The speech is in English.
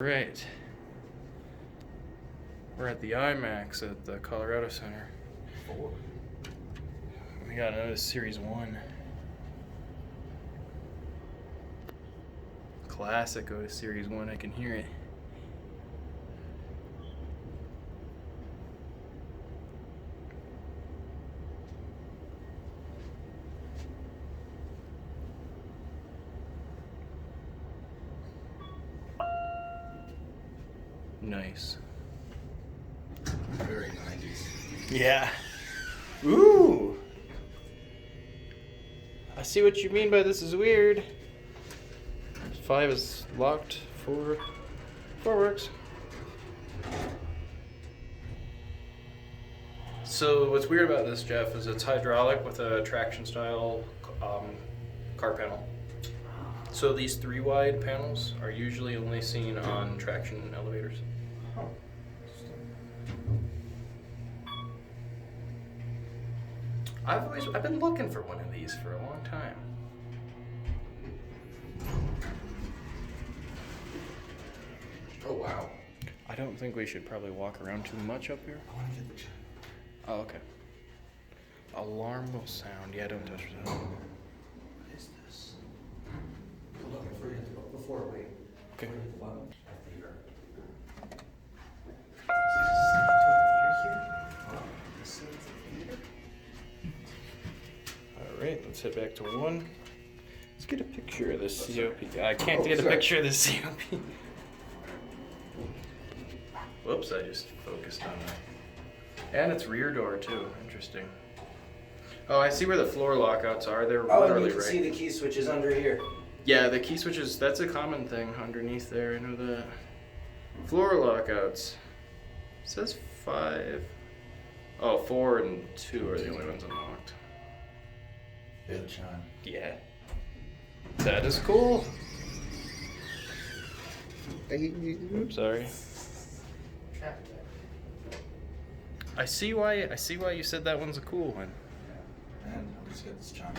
Right. We're at the Imax at the Colorado Center. 4. We got an Otis Series 1. Classic Otis Series 1, I can hear it. Nice. Very 90s. Yeah. Ooh! I see what you mean by this is weird. 5 is locked, 4 works. So what's weird about this, Jeff, is it's hydraulic with a traction style car panel. So these 3 wide panels are usually only seen on traction elevators. I've been looking for one of these for a long time. Oh, wow. I don't think we should probably walk around too much up here. I want to get the check. Oh, okay. Alarm will sound. Yeah, don't touch that. What is this? Hold on, before wait. Okay. Before you hit the button. All right, let's head back to 1. Let's get a picture of this COP. I can't Oh, get a sorry. picture of this COP. Whoops, I just focused on that. And it's rear door too. Interesting. Oh, I see where the floor lockouts are. They're Oh, and literally you can right. see the key switches under here. Yeah, the key switches, that's a common thing underneath there. I know that. Floor lockouts. It says 5. Oh, 4 and 2 are the only ones unlocked. Hear the chime. Yeah. That is cool. Oops, sorry. I see why you said that one's a cool one. And I'll just get this chime.